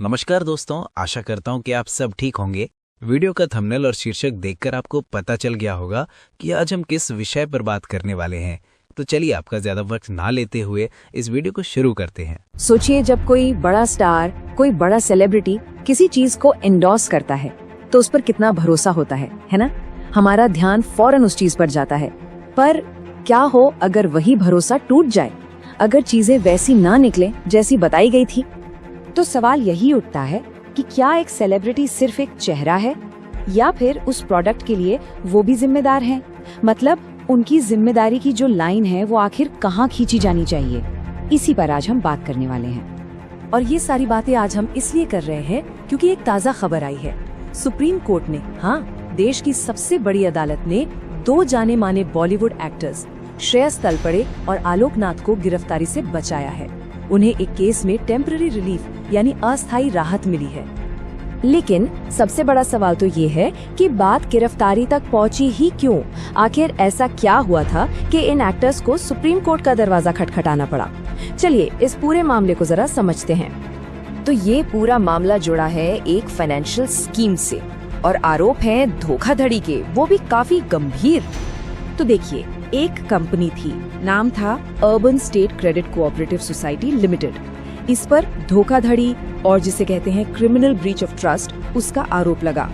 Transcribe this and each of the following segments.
नमस्कार दोस्तों, आशा करता हूँ कि आप सब ठीक होंगे। वीडियो का थंबनेल और शीर्षक देखकर आपको पता चल गया होगा कि आज हम किस विषय पर बात करने वाले हैं। तो चलिए आपका ज्यादा वक्त ना लेते हुए इस वीडियो को शुरू करते हैं। सोचिए, जब कोई बड़ा स्टार, कोई बड़ा सेलिब्रिटी किसी चीज को एंडोर्स करता है तो उस पर कितना भरोसा होता है ना? हमारा ध्यान फौरन उस चीज पर जाता है। पर क्या हो अगर वही भरोसा टूट जाए, अगर चीजें वैसी ना निकले जैसी बताई गई थी? तो सवाल यही उठता है कि क्या एक सेलिब्रिटी सिर्फ एक चेहरा है या फिर उस प्रोडक्ट के लिए वो भी जिम्मेदार है? मतलब उनकी जिम्मेदारी की जो लाइन है वो आखिर कहाँ खींची जानी चाहिए? इसी पर आज हम बात करने वाले हैं। और ये सारी बातें आज हम इसलिए कर रहे हैं क्योंकि एक ताज़ा खबर आई है। सुप्रीम कोर्ट ने, देश की सबसे बड़ी अदालत ने 2 जाने माने बॉलीवुड एक्टर्स श्रेयस तलपड़े और आलोक नाथ को गिरफ्तारी से बचाया है। उन्हें एक केस में टेम्पररी रिलीफ यानी अस्थायी राहत मिली है। लेकिन सबसे बड़ा सवाल तो ये है कि बात गिरफ्तारी तक पहुंची ही क्यों? आखिर ऐसा क्या हुआ था कि इन एक्टर्स को सुप्रीम कोर्ट का दरवाजा खटखटाना पड़ा? चलिए इस पूरे मामले को जरा समझते हैं। तो ये पूरा मामला जुड़ा है एक फाइनेंशियल स्कीम से और आरोप है धोखाधड़ी के, वो भी काफी गंभीर। तो देखिए, एक कंपनी थी, नाम था urban state credit cooperative society limited. इस पर धोखाधड़ी और जिसे कहते हैं क्रिमिनल ब्रीच ऑफ ट्रस्ट, उसका आरोप लगा।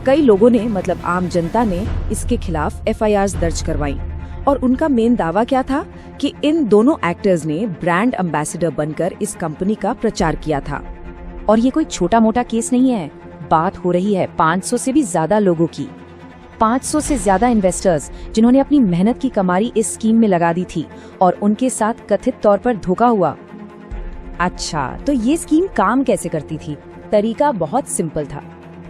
कई लोगों ने, मतलब आम जनता ने, इसके खिलाफ एफआईआर दर्ज करवाई। और उनका मेन दावा क्या था कि इन दोनों एक्टर्स ने ब्रांड एम्बेसडर बनकर इस कंपनी का प्रचार किया था। और ये कोई छोटा मोटा केस नहीं है, बात हो रही है 500 से भी ज्यादा लोगों की, 500 से ज्यादा इन्वेस्टर्स जिन्होंने अपनी मेहनत की कमाई इस स्कीम में लगा दी थी और उनके साथ कथित तौर पर धोखा हुआ। अच्छा, तो ये स्कीम काम कैसे करती थी? तरीका बहुत सिंपल था।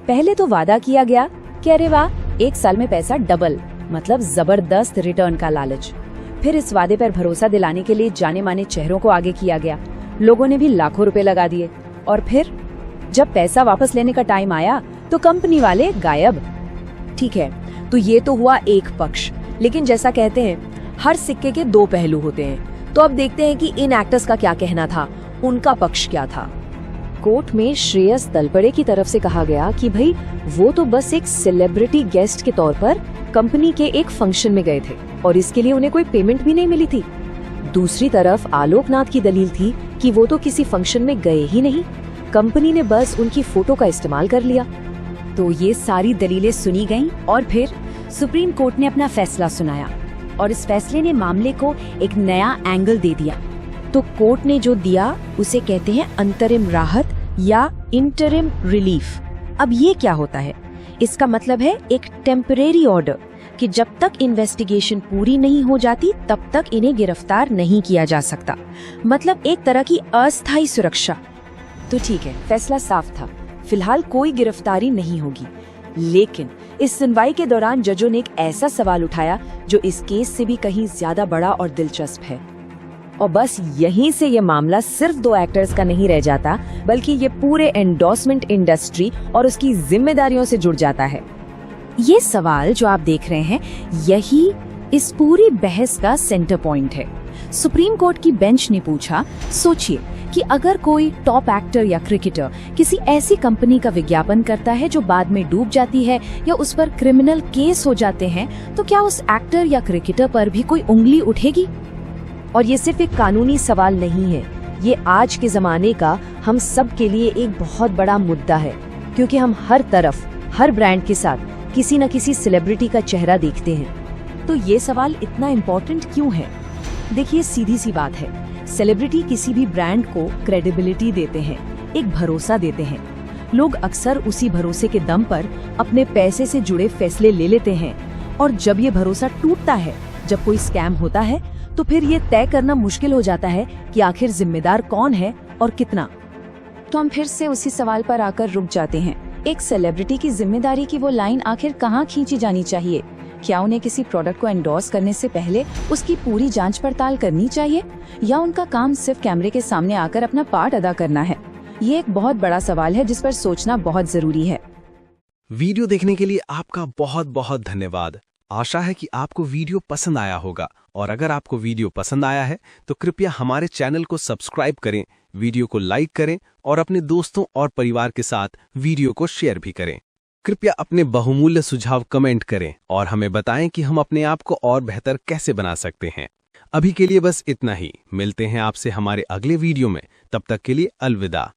पहले तो वादा किया गया कि अरे वाह, 1 साल में पैसा डबल, मतलब जबरदस्त रिटर्न का लालच। फिर इस वादे पर भरोसा दिलाने के लिए जाने माने चेहरों को आगे किया गया। लोगों ने भी लाखों रुपए लगा दिए। और फिर जब पैसा वापस लेने का टाइम आया तो कंपनी वाले गायब। ठीक है, तो ये तो हुआ एक पक्ष। लेकिन जैसा कहते हैं, हर सिक्के के 2 पहलू होते हैं। तो अब देखते हैं कि इन एक्टर्स का क्या कहना था, उनका पक्ष क्या था। कोर्ट में श्रेयस तलपड़े की तरफ से कहा गया कि भाई वो तो बस एक सेलिब्रिटी गेस्ट के तौर पर कंपनी के एक फंक्शन में गए थे और इसके लिए उन्हें कोई पेमेंट भी नहीं मिली थी। दूसरी तरफ आलोक नाथ की दलील थी कि वो तो किसी फंक्शन में गए ही नहीं, कंपनी ने बस उनकी फोटो का इस्तेमाल कर लिया। तो ये सारी दलीलें सुनी गईं और फिर सुप्रीम कोर्ट ने अपना फैसला सुनाया और इस फैसले ने मामले को एक नया एंगल दे दिया। तो कोर्ट ने जो दिया उसे कहते हैं अंतरिम राहत या इंटरिम रिलीफ। अब ये क्या होता है? इसका मतलब है एक टेम्परेरी ऑर्डर कि जब तक इन्वेस्टिगेशन पूरी नहीं हो जाती तब तक इन्हें गिरफ्तार नहीं किया जा सकता। मतलब एक तरह की अस्थायी सुरक्षा। तो ठीक है, फैसला साफ था, फिलहाल कोई गिरफ्तारी नहीं होगी। लेकिन इस सुनवाई के दौरान जजों ने एक ऐसा सवाल उठाया जो इस केस से भी कहीं ज्यादा बड़ा और दिलचस्प है। और बस यहीं से ये मामला सिर्फ 2 एक्टर्स का नहीं रह जाता, बल्कि ये पूरे एंडोर्समेंट इंडस्ट्री और उसकी जिम्मेदारियों से जुड़ जाता है। ये सवाल जो आप देख रहे हैं, यही इस पूरी बहस का सेंटर पॉइंट है। सुप्रीम कोर्ट की बेंच ने पूछा, सोचिए कि अगर कोई टॉप एक्टर या क्रिकेटर किसी ऐसी कंपनी का विज्ञापन करता है जो बाद में डूब जाती है या उस पर क्रिमिनल केस हो जाते हैं, तो क्या उस एक्टर या क्रिकेटर पर भी कोई उंगली उठेगी? और ये सिर्फ एक कानूनी सवाल नहीं है, ये आज के जमाने का हम सब के लिए एक बहुत बड़ा मुद्दा है, क्योंकि हम हर तरफ, हर ब्रांड के साथ किसी न किसी सेलिब्रिटी का चेहरा देखते हैं। तो ये सवाल इतना इम्पोर्टेंट क्यों है? देखिए, सीधी सी बात है, सेलिब्रिटी किसी भी ब्रांड को क्रेडिबिलिटी देते हैं, एक भरोसा देते हैं। लोग अक्सर उसी भरोसे के दम पर अपने पैसे से जुड़े फैसले ले लेते हैं और जब ये भरोसा टूटता है, जब कोई स्कैम होता है, तो फिर ये तय करना मुश्किल हो जाता है कि आखिर जिम्मेदार कौन है और कितना। तो हम फिर से उसी सवाल पर आकर रुक जाते हैं, एक सेलिब्रिटी की जिम्मेदारी की वो लाइन आखिर कहाँ खींची जानी चाहिए? क्या उन्हें किसी प्रोडक्ट को एंडोर्स करने से पहले उसकी पूरी जांच पड़ताल करनी चाहिए, या उनका काम सिर्फ कैमरे के सामने आकर अपना पार्ट अदा करना है? ये एक बहुत बड़ा सवाल है जिस पर सोचना बहुत जरूरी है। वीडियो देखने के लिए आपका बहुत बहुत धन्यवाद। आशा है कि आपको वीडियो पसंद आया होगा और अगर आपको वीडियो पसंद आया है तो कृपया हमारे चैनल को सब्सक्राइब करें, वीडियो को लाइक करें और अपने दोस्तों और परिवार के साथ वीडियो को शेयर भी करें। कृपया अपने बहुमूल्य सुझाव कमेंट करें और हमें बताएं कि हम अपने आप को और बेहतर कैसे बना सकते हैं। अभी के लिए बस इतना ही। मिलते हैं आपसे हमारे अगले वीडियो में। तब तक के लिए अलविदा।